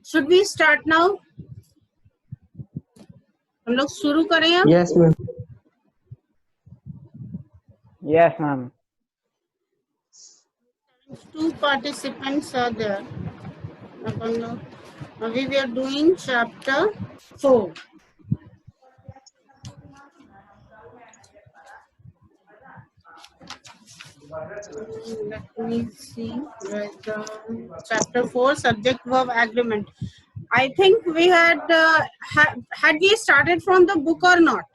Should we start now? हम लोग शुरू करें अब? Yes, ma'am. Yes, ma'am. Two participants are there. Now we are doing chapter 4. Let me see. Chapter 4, subject verb agreement. I think we had we started from the book or not?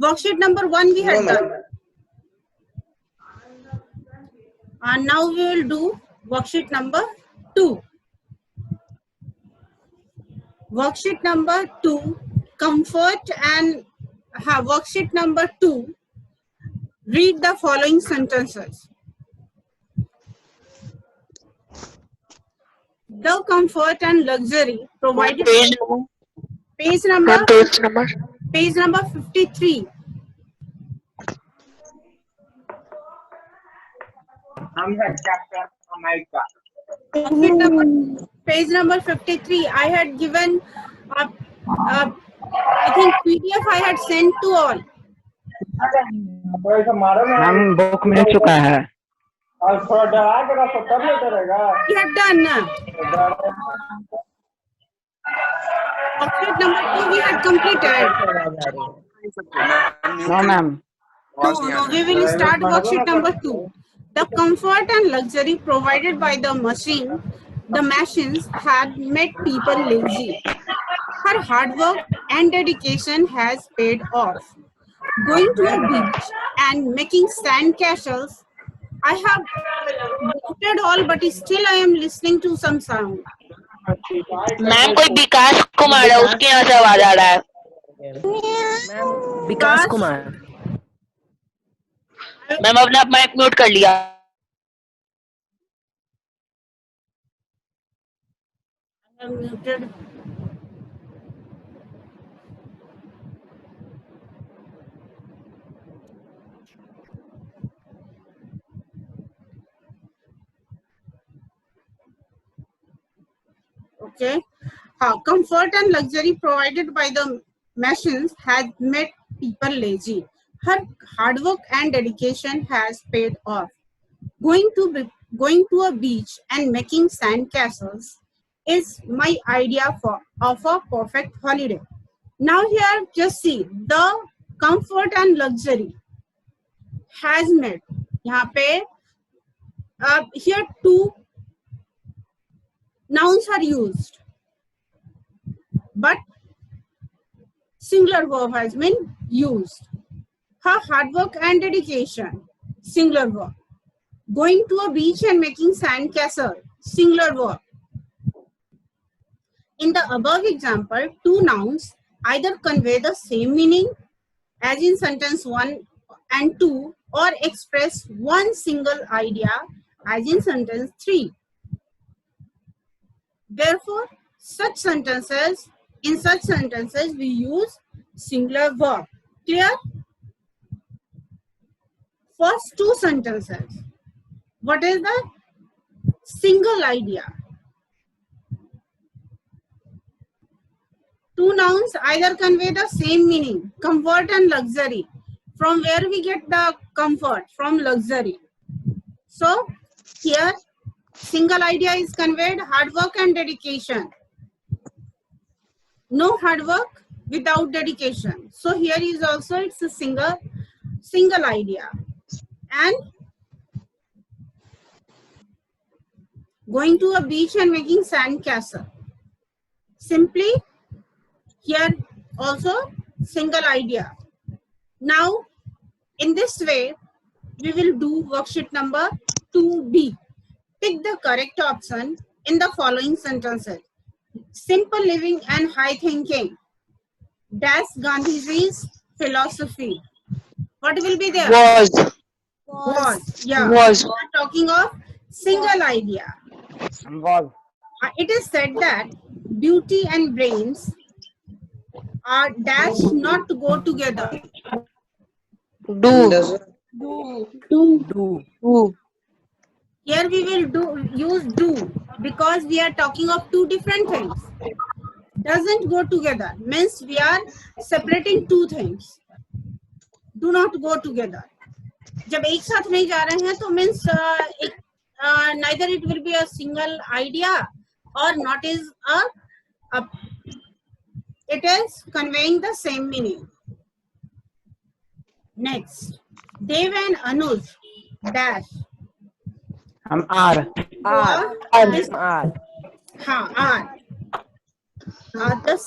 Worksheet number 1 we had done. And now we will do worksheet number 2. Worksheet number 2, comfort, and worksheet number 2, read the following sentences. The comfort and luxury provided. Page number 53. Page number 53. I had given I think PDF I had sent to all. Ma'am book मिल चुका है. We had done. Worksheet number 2 we had completed. No, ma'am. No, we will start worksheet number 2. The comfort and luxury provided by the machines had made people lazy. Her hard work and dedication has paid off. Going to a beach and making sand castles. I have noted all, but still I am listening to some sound. Ma'am कोई विकास कुमार है, उसके यहाँ से आवाज आ रहा है. विकास Kumar. Ma'am अपने आप माइक म्यूट कर लिया. I am muted. Okay. Comfort and luxury provided by the machines has made people lazy. Her hard work and dedication has paid off. Going to a beach and making sand castles is my idea of a perfect holiday. Now here, just see the comfort and luxury has made. यहाँ पे here two nouns are used, but singular verb has been used. Her hard work and dedication, singular verb. Going to a beach and making sand castle, singular verb. In the above example, two nouns either convey the same meaning as in sentence 1 and 2, or express one single idea as in sentence 3. Therefore, in such sentences we use singular verb. Clear? First two sentences. What is the single idea? Two nouns either convey the same meaning, comfort and luxury. From where we get the comfort? From luxury. So, here single idea is conveyed, hard work and dedication. No hard work without dedication. So here is also it's a single idea. And going to a beach and making sand castle. Simply here also single idea. Now in this way we will do worksheet number 2B. Pick the correct option in the following sentences. Simple living and high thinking. That's Gandhiji's philosophy. What will be there? Was. Yeah. Was. We are talking of single idea. Was. It is said that beauty and brains are dash not to go together. Do. Here we will use do. because we are talking of two different things. Doesn't go together, means we are separating two things. Do not go together. जब एक साथ नहीं जा रहे हैं तो means neither it will be a single idea or not is a it is conveying the same meaning. Next, Dev and Anuj dash. हम R. R. R. The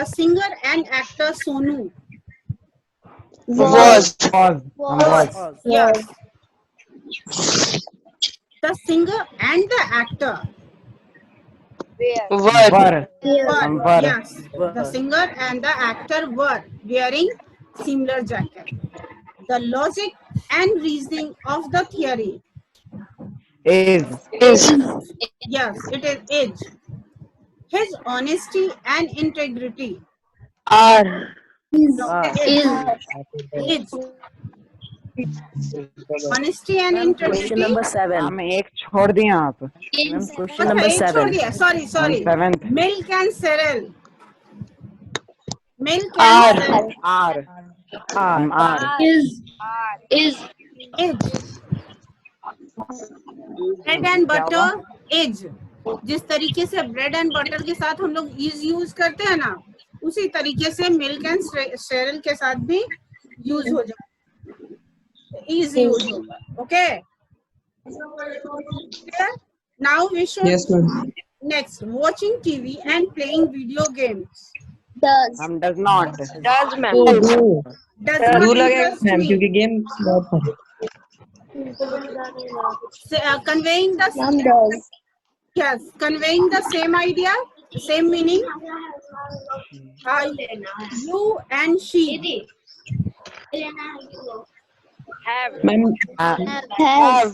singer and actor Sonu. Was. Yes. The singer and the actor. Were. Yes. The singer and the actor were wearing similar jacket. The logic and reasoning of the theory. Is. Yes, it is. His honesty and integrity. Are. Is. Honesty and integrity. Question number 7. हम एक छोड़ दिए आप. Ma'am, question अच्छा, number एक छोड़ 7. दिया. Sorry. Seventh. Milk and cereal. Milk and cereal. R. हम R. Is. Bread and butter is. जिस तरीके से ब्रेड एंड बटर के साथ हम लोग इज यूज करते हैं ना, उसी तरीके से मिल्क एंड सेरियल के साथ भी यूज हो जाए, इज यूज होगा. Okay, now we should next watching TV and playing video games. हम does not. Does, ma'am. Does not interest me. क्योंकि गेम बहुत Conveying the yes, conveying the same idea, same meaning. You and she. Ma'am Have.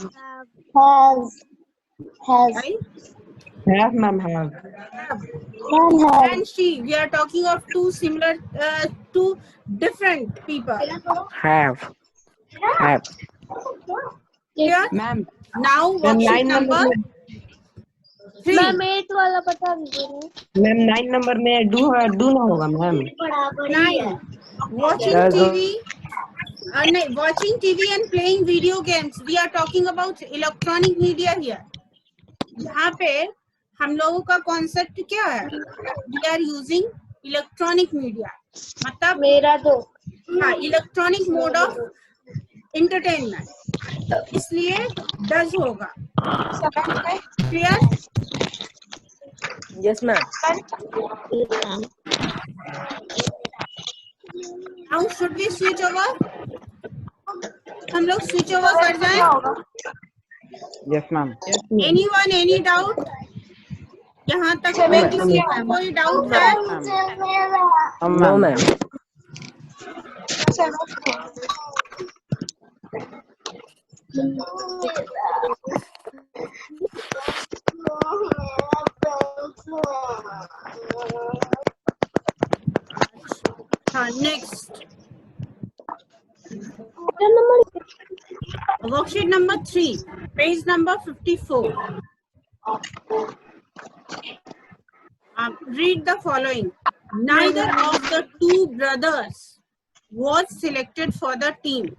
Right? Have ma'am have And she. We are talking of two similar, two different people. Have. Clear? Ma'am Now worksheet number 3. Ma'am 8 वाला बता दीजिए. Ma'am 9 number में do ना होगा ma'am. 9. Watching TV. Watching TV and playing video games. We are talking about electronic media here. यहाँ पे हम लोगों का कॉन्सेप्ट क्या है? We are using electronic media. मतलब मेरा दो. हाँ, इलेक्ट्रॉनिक मोड ऑफ एंटरटेनमेंट, इसलिए डज होगा. Clear? Yes, ma'am. Now should we switch over? हम लोग स्विच ओवर कर जाएं? Yes, ma'am. Anyone any doubt? यहाँ तक में किसी का कोई डाउट है? No, ma'am. हाँ, next worksheet number 3, page number 54. Read the following. Neither of the two brothers was selected for the team.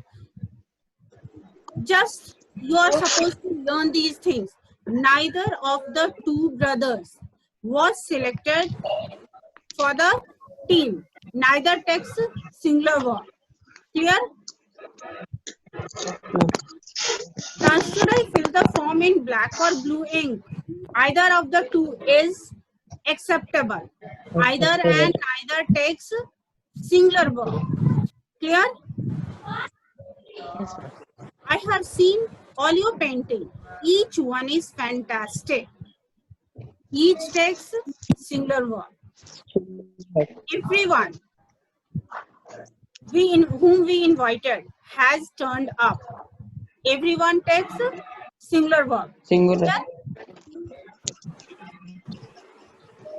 Just you are supposed to learn these things. Neither of the two brothers was selected for the team. Neither takes singular verb. Clear? Now should I fill the form in black or blue ink? Either of the two is acceptable. Either and neither takes singular verb. Clear? I have seen all your painting. Each one is fantastic. Each takes singular verb. Everyone whom we invited has turned up. Everyone takes singular verb. Singular.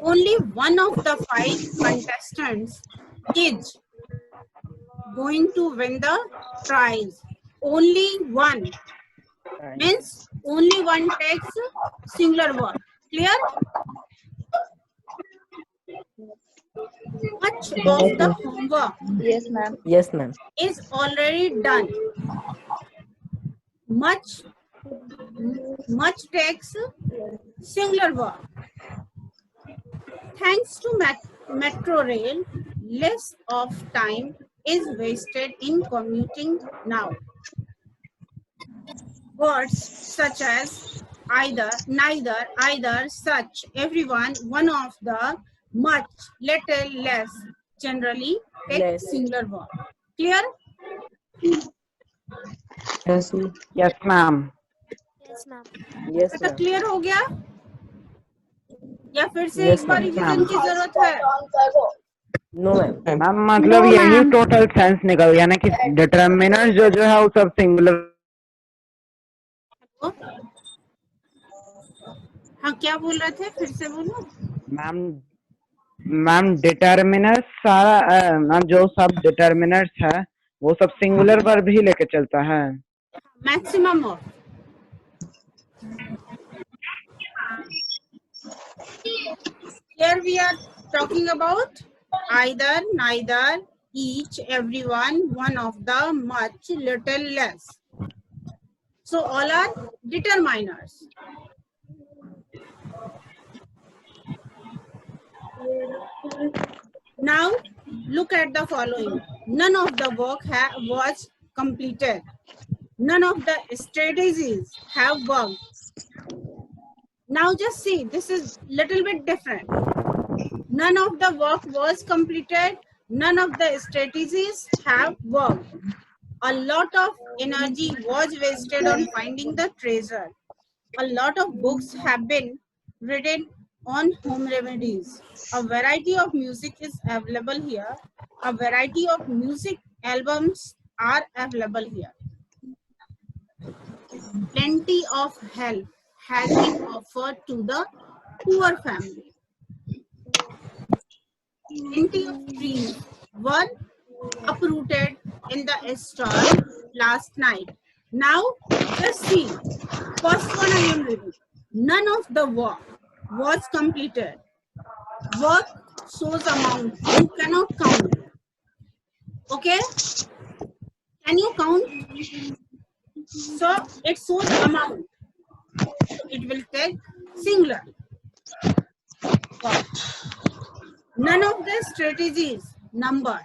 Only one of the 5 contestants is going to win the prize. Only one means only one takes singular verb. Clear? Much of the homework Yes, ma'am. Yes, ma'am. is already done. Much takes singular verb. Thanks to Metro Rail, less of time is wasted in commuting now. Words such as either, neither, either, such, everyone, one of the, much, little, less, generally take Less. singular verb. Clear? Yes, ma'am. Yes, ma'am. Yes, बेटा ma'am. Clear हो गया या फिर से Yes, एक बार ma'am. Revision की जरूरत है? No, ma'am. मैम मतलब यही टोटल सेंस निकल गया ना कि डिटर्मिनर जो है वो सब सिंगुलर। हाँ क्या बोल रहे थे, फिर से बोलो। मैम डिटर्मिनर सारा मैम जो सब डिटर्मिनर्स है वो सब सिंगुलर वर्ब ही लेके चलता है। Maximum of here we are talking about either, neither, each, everyone, one of the, much, little, less. So all are determiners. Now look at the following. None of the work was completed. None of the strategies have worked. Now just see, this is little bit different. None of the work was completed. None of the strategies have worked. A lot of energy was wasted on finding the treasure. A lot of books have been written on home remedies. A variety of music is available here. A variety of music albums are available here. Plenty of help has been offered to the poor family. Plenty of trees were uprooted in the stall last night. Now, just see. First one I am reading. None of the work was completed. Work shows amount. You cannot count. Okay? Can you count? So it shows amount. So it will take singular. Work. None of the strategies number.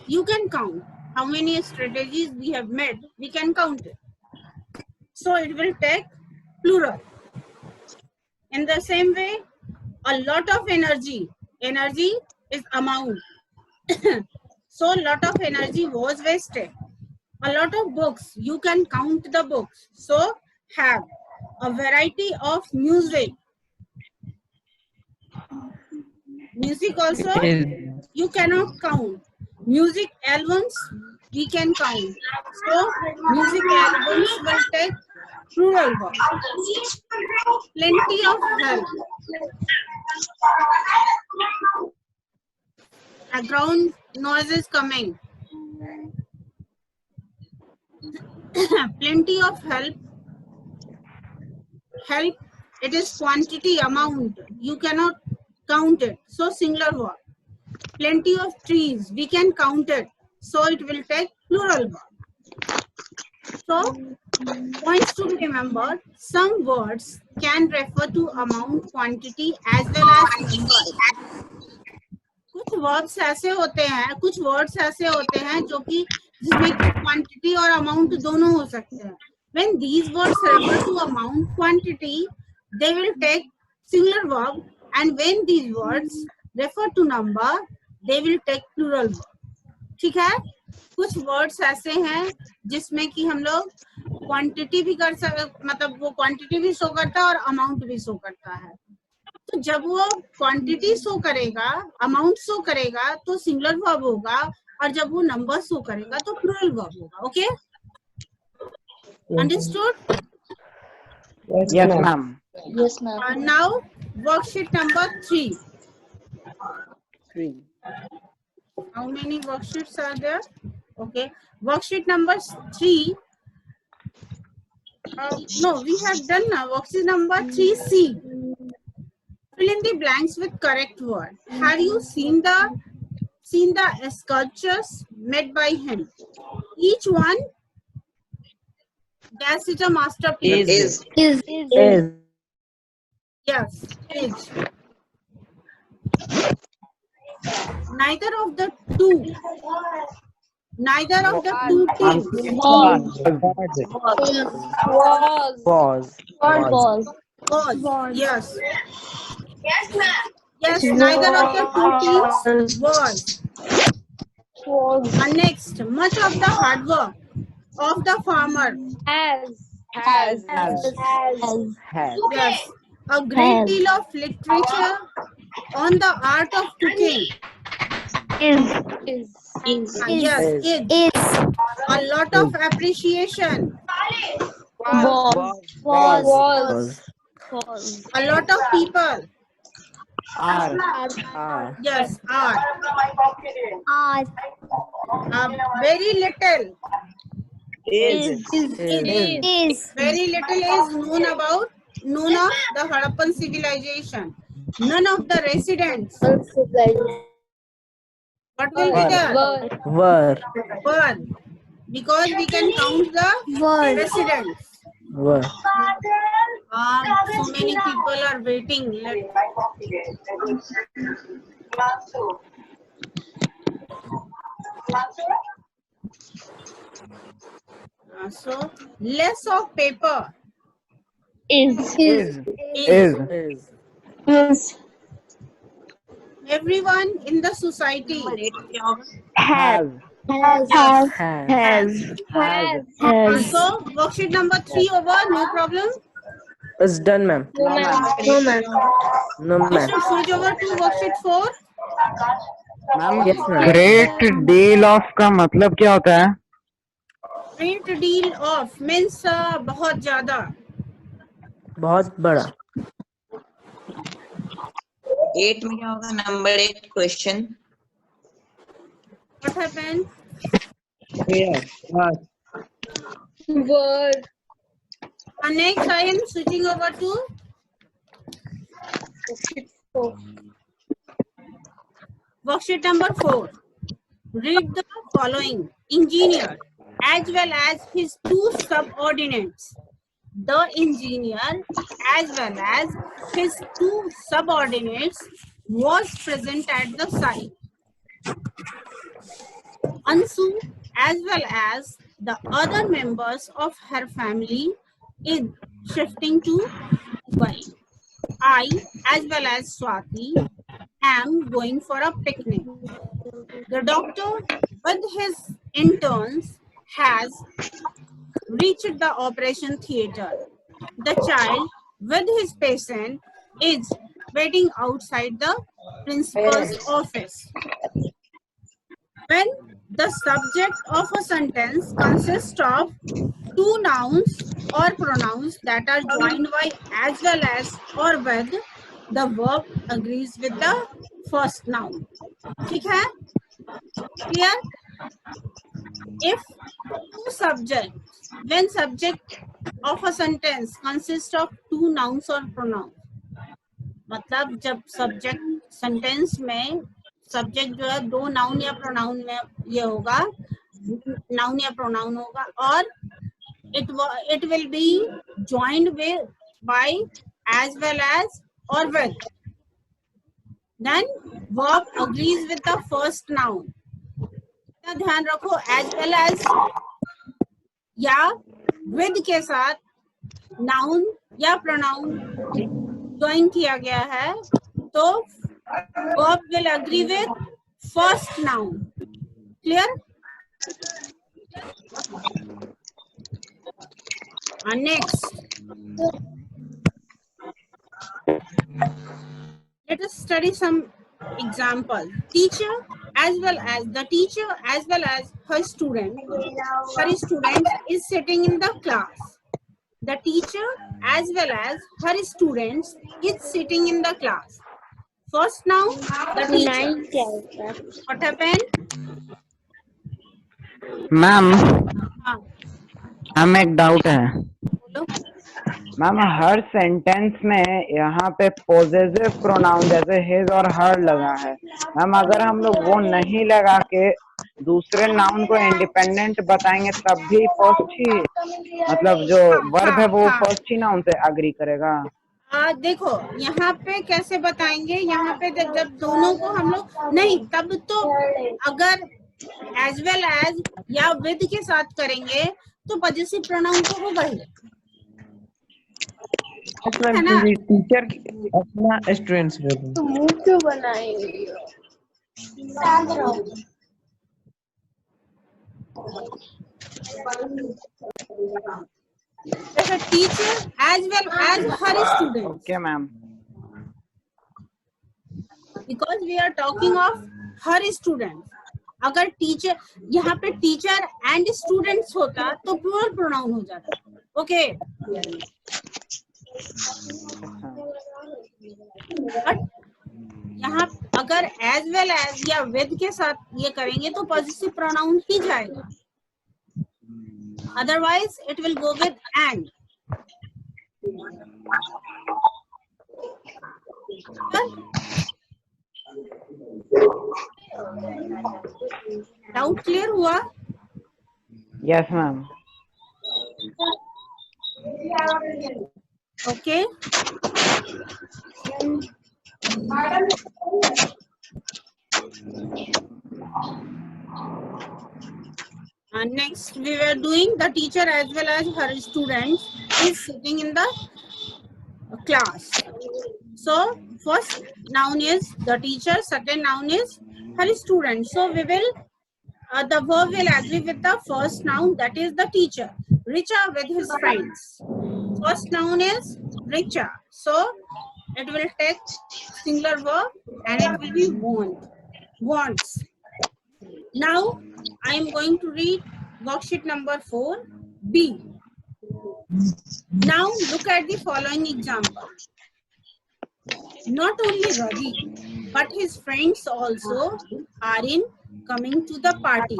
You can count how many strategies we have made. We can count it. So it will take plural. In the same way, a lot of energy. Energy is amount. So a lot of energy was wasted. A lot of books. You can count the books. So have a variety of music. Music also you cannot count. Music albums we can count. So music albums will take plural verb. Plenty of help. Background noise is coming. Plenty of help. Help, it is quantity, amount. You cannot count it. So singular verb. Plenty of trees. We can count it. So it will take plural verb. So points to be remembered. Some words can refer to amount, quantity as well as number. कुछ words ऐसे होते हैं जो कि जिसमें quantity और amount दोनों हो सकते हैं. When these words refer to amount, quantity, they will take singular verb, and when these words refer to number, they will take plural verb. ठीक है? कुछ वर्ड्स ऐसे हैं जिसमें कि हम लोग क्वांटिटी भी कर सकते, मतलब वो क्वांटिटी भी शो करता है और अमाउंट भी शो करता है. तो जब वो क्वांटिटी शो करेगा, अमाउंट शो करेगा तो सिंगुलर वर्ब होगा, और जब वो नंबर शो करेगा तो प्लूरल वर्ब होगा. Okay, understood? Yes, ma'am. Yes, ma'am. Now worksheet number 3. 3. How many worksheets are there? Okay, worksheet number 3. No, we have done now. Boxes number 3C. Fill in the blanks with correct word. Have you seen the sculptures made by him? Each one, that is a masterpiece. Is. Is. Is. Yes, is. Neither of the two teams Was. was. Yes. Yes, neither of the two teams was. And next, much of the hard work of the farmer. Has. Yes. A great deal of literature on the art of cooking. Yes, is. A lot of appreciation. Was. A lot of people. Are. Yes, are. Very little. Is. Very little is known of the Harappan civilization. None of the residents. What will be there? Were. Were. Because we can count the residents. Were. So many people are waiting. So less of paper Is. Is. everyone in the society Has. Has. So worksheet number 3 over, no problem. Is done, ma'am. No, We ma'am. should switch over to worksheet 4. Ma'am Yes, ma'am. Great deal of का मतलब क्या होता है? Great deal of means बहुत ज्यादा. बहुत बड़ा. 8 में क्या होगा? Number 8 question. What happened? And next I am switching over to worksheet number 4. Read the following. Engineer as well as his two subordinates. The engineer as well as his two subordinates was present at the site. Ansu as well as the other members of her family is shifting to Dubai. I as well as Swati am going for a picnic. The doctor with his interns has reached the operation theater. The child with his patient is waiting outside the principal's office. When the subject of a sentence consists of two nouns or pronouns that are joined by as well as or with, the verb agrees with the first noun. ठीक है? Clear? If two subjects, when subject of a sentence consists of two nouns or pronouns, मतलब जब subject sentence में subject जो है दो noun या pronoun में ये होगा, नाउन या प्रोनाउन होगा, और it will be joined with by as well as or with, then verb agrees with the first noun. ध्यान रखो, as well as या with के साथ नाउन या प्रोनाउन ज्वाइन किया गया है तो verb will agree with first noun. Clear? And next, let us study some example. Teacher as well as her student is sitting in the class. The teacher as well as her students is sitting in the class. First noun, the teacher. What happened? Ma'am, हमें एक doubt है. Ma'am हर sentence में यहाँ पे possessive pronoun जैसे his और हर लगा है मैम, अगर हम लोग वो नहीं लगा के दूसरे नाउन को इंडिपेंडेंट बताएंगे तब भी फर्स्ट ही मतलब जो वर्ब है वो फर्स्ट ही नाउन से अग्री करेगा। देखो यहाँ पे कैसे बताएंगे, यहाँ पे जब दोनों को हम लोग नहीं, तब तो अगर एज वेल एज या विद के साथ करेंगे तो पॉजिटिव प्रोनाउन तो होगा ही, है ना। टीचर अपना स्टूडेंट्स बोलते तो मुंह क्यों बनाएंगे? शांत रहो। जैसे teacher as well as her student, okay ma'am, because we are talking of her student. अगर टीचर यहाँ पे टीचर एंड स्टूडेंट्स होता तो प्लूरल प्रोनाउन हो जाता। ओके, बट यहाँ अगर एज वेल एज या विद के साथ ये करेंगे तो पॉजिटिव प्रोनाउन ही जाएगा, otherwise it will go with and. Doubt clear हुआ? Yes ma'am. Okay. Next we were doing the teacher as well as her students is sitting in the class. So first noun is the teacher, second noun is her student. So we will the verb will agree with the first noun, that is the teacher. Richa with his friends. First noun is Richa, so it will take singular verb and it will be wants. Now I am going to read worksheet number 4B. Now look at the following example. Not only Ravi but his friends also are coming to the party.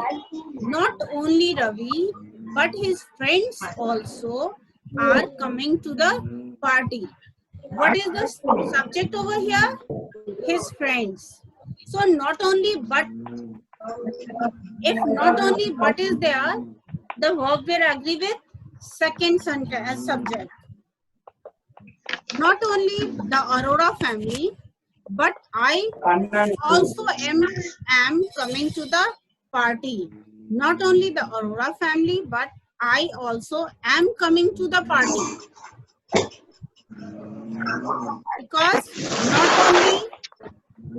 Not only Ravi but his friends also are coming to the party. What is the subject over here? His friends. So not only but, if not only but is there, the verb will agree with second sentence subject. Not only the Aurora family, but I also am coming to the party. Not only the Aurora family, but I also am coming to the party. Because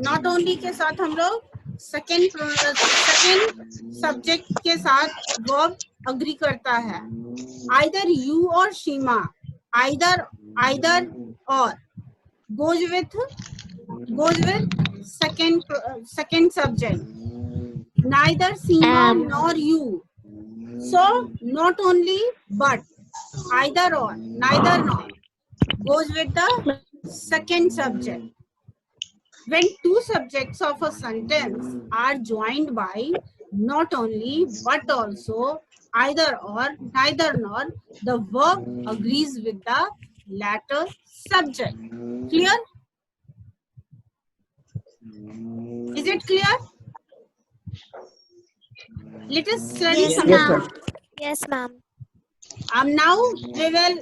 not only के साथ हम लोग second subject के साथ verb agree करता है. Either you or Shima, either or goes with second subject. Neither Seema nor you. So not only but, either or, neither nor goes with the second subject. When two subjects of a sentence are joined by not only but also, either or, neither nor, the verb agrees with the latter subject. Clear? Is it clear? Let us study some more. Yes, ma'am. Now we will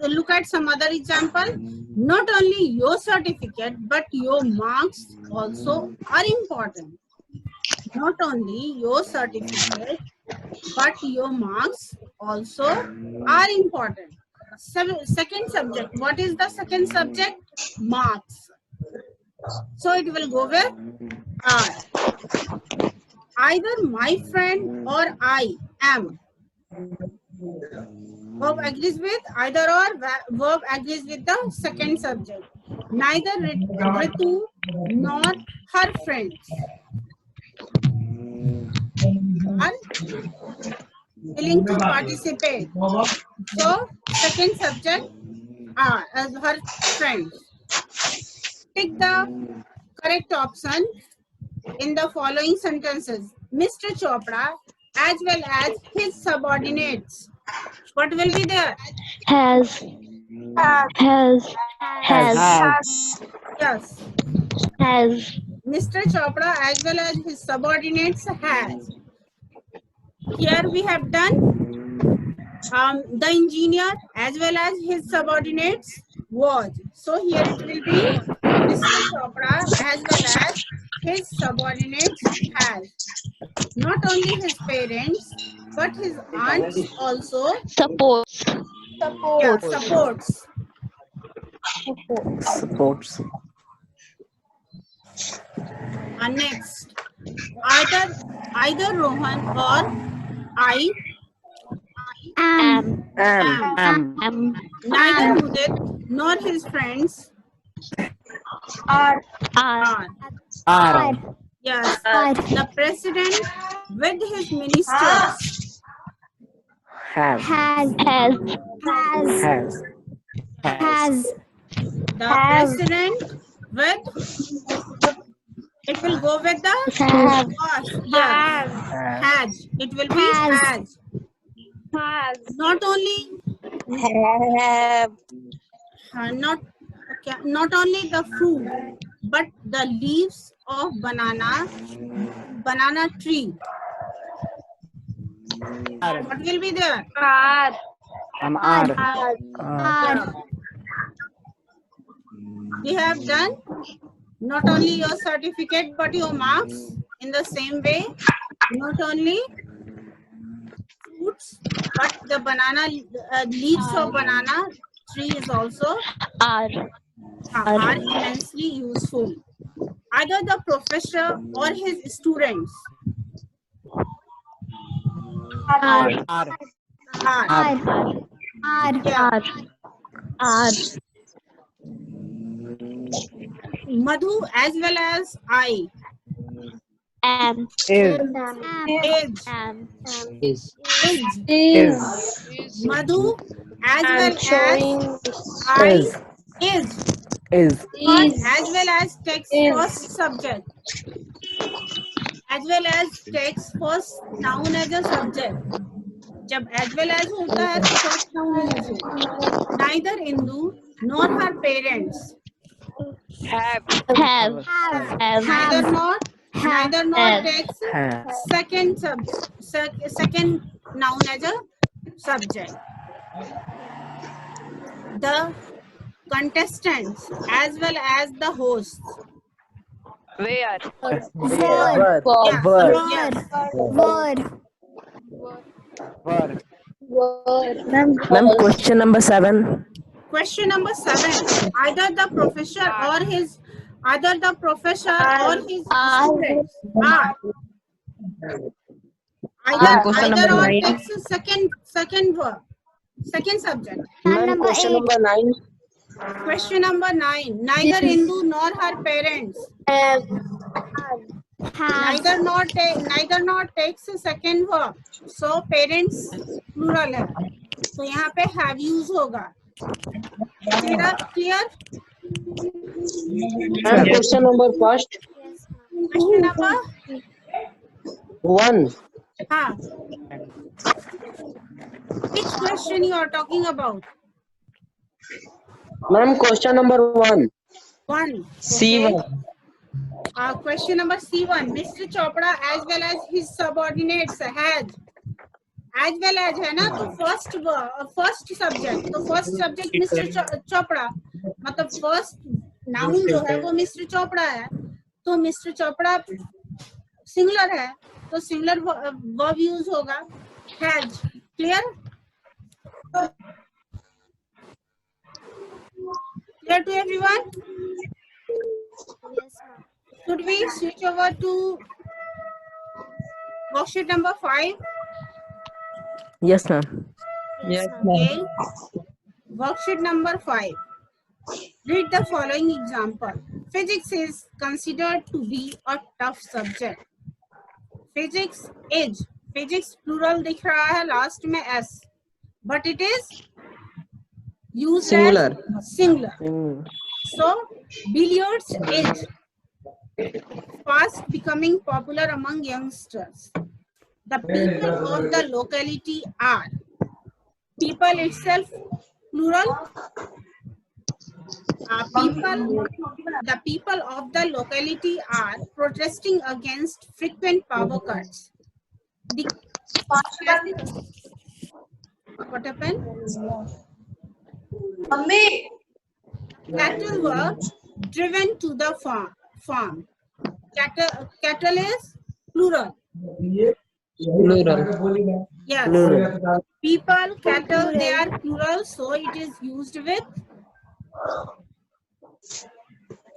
look at some other example. Not only your certificate but your marks also are important. Not only your certificate but your marks also are important. Second subject. What is the second subject? Marks. So it will go with are. Either my friend or I am. Verb agrees with either or, verb agrees with the second subject. Neither Ritu nor her friends are willing to participate. So second subject are as her friends. Pick the correct option in the following sentences. Mr. Chopra as well as his subordinates What will be there? Has. Has. Has. Yes. Has. Mr. Chopra as well as his subordinates has. Here we have done the engineer as well as his subordinates was. So here it will be Mr. Chopra as well as his subordinates has. Not only his parents, but his aunts also Supports. supports. Supports. Next, either Rohan or I Am. am. Neither Mudit nor his friends Are. are. Yes, the president with his ministers Have. Has. Has. the president with, it will go with the Have. was. Yes, has. It will be has. Not only not only the fruit, but the leaves of banana tree. What will be there? Are. Yeah. We have done not only your certificate but your marks in the same way. Not only fruits but the banana leaves of banana tree is also Are. are immensely useful. Either the professor or his students Are. are. Yeah. Madhu as well as I Am. is Madhu as well as I is not as well as takes first subject as well as takes first noun as a subject. जब as well as होता है तो first noun use होगा. Neither Indu nor her parents Have. neither nor takes Have. second noun as a subject. The contestants as well as the hosts. Where? Ma'am, question number 7. Question number 7. Either the professor or his students are. Either or takes a second verb, second subject. Question number 9. Question number 9. Neither Indu nor her parents. Neither nor takes a second verb. So parents plural है. तो यहाँ पे have use होगा. Clear? Question number first. Question number 1. हाँ. Which question you are talking about? Ma'am, question number 1. 1. C1. Question number C1. Mr. Chopra as well as his subordinates has. As well as है ना तो first subject. तो first subject Mr. Chopra. मतलब first noun जो है वो Mr. Chopra है. तो Mr. Chopra singular है. तो singular verb use होगा has. Clear? Clear to everyone? Should we switch over to worksheet number 5? Yes, ma'am. Yes, Okay. Worksheet number 5. Read the following example. Physics is considered to be a tough subject. Physics plural दिख रहा है last में s, but it is used as singular. So billiards is fast becoming popular among youngsters. The people of the locality are. People itself plural. The people of the locality are protesting against frequent power cuts. The what happened? Cattle were driven to the farm. Cattle is plural. Plural. Yes. Plural. People, cattle, they are plural, so it is used with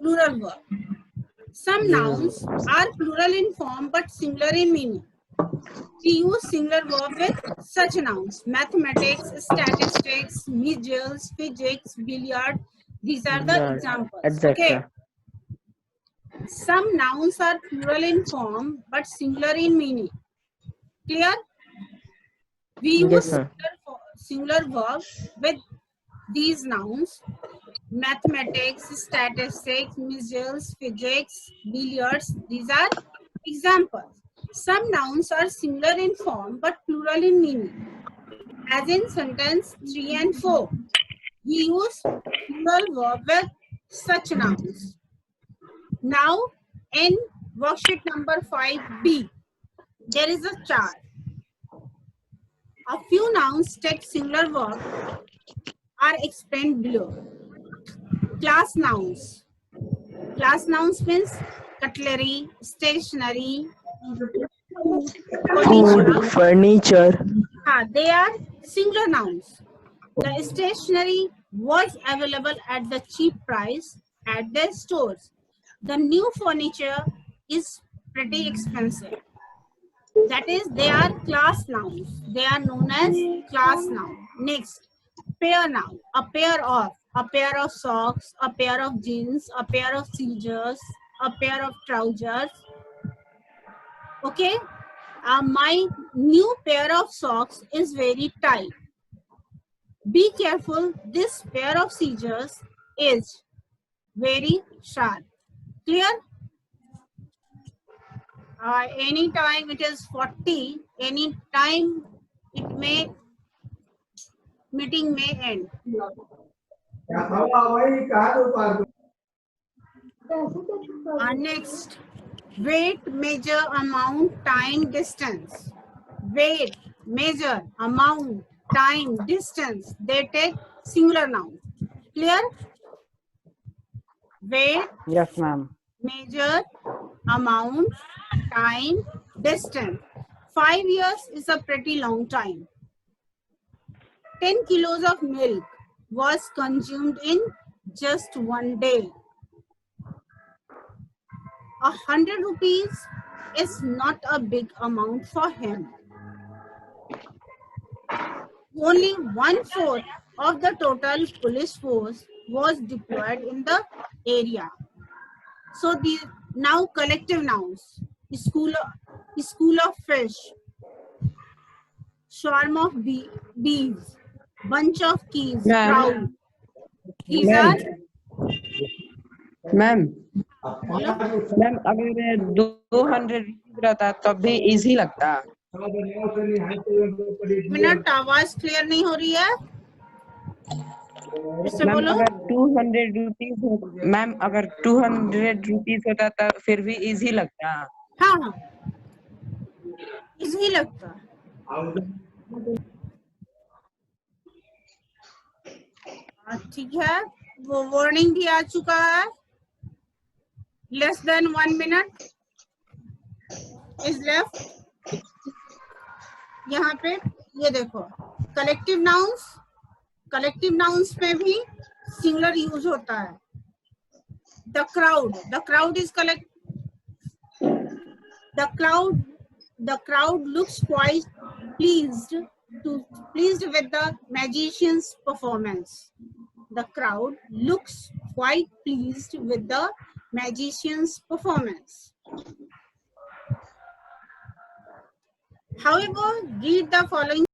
plural verb. Some nouns are plural in form but singular in meaning. We use singular verb with such nouns: mathematics, statistics, measles, physics, billiard. These are the examples. Okay. Etc. Some nouns are plural in form but singular in meaning. Clear? We use Yes, ma'am. singular verb with these nouns: mathematics, statistics, measles, physics, billiards. These are examples. Some nouns are singular in form but plural in meaning. As in sentence 3 and 4, we use plural verb with such nouns. Now, in worksheet number 5B, there is a chart. A few nouns take singular verb are explained below. Class nouns. Class nouns means cutlery, stationery, Food, furniture. They are singular nouns. The stationery was available at the cheap price at their stores. The new furniture is pretty expensive. That is, they are class nouns. They are known as class noun. Next, pair noun. A pair of socks, a pair of jeans, a pair of scissors, a pair of trousers. Okay, my new pair of socks is very tight. Be careful, this pair of scissors is very sharp. Clear? Anytime it is 40, anytime meeting may end. Next, weight, measure, amount, time, distance. Weight, measure, amount, time, distance. They take singular noun. Clear? Weight, Yes, ma'am. measure, amount, time, distance. 5 years is a pretty long time. 10 kilos of milk was consumed in just one day. 100 rupees is not a big amount for him. Only 1/4 of the total police force was deployed in the area. So now collective nouns: school of fish, swarm of bees, bunch of keys, crowd. These are ma'am अगर 200 rupees रहता तब भी easy लगता. Minute, आवाज clear नहीं हो रही है. इससे मैम बोलो. अगर 200 रुपीज मैम अगर 200 रुपीज होता था फिर भी इजी लगता. हाँ, इजी लगता. ठीक है, वो वार्निंग भी आ चुका है. Less than 1 minute is left. यहाँ पे ये देखो, कलेक्टिव नाउन्स पे भी सिंगुलर यूज होता है. The crowd is the crowd looks quite pleased with the magician's performance. The crowd looks quite pleased with the magician's performance. However, read the following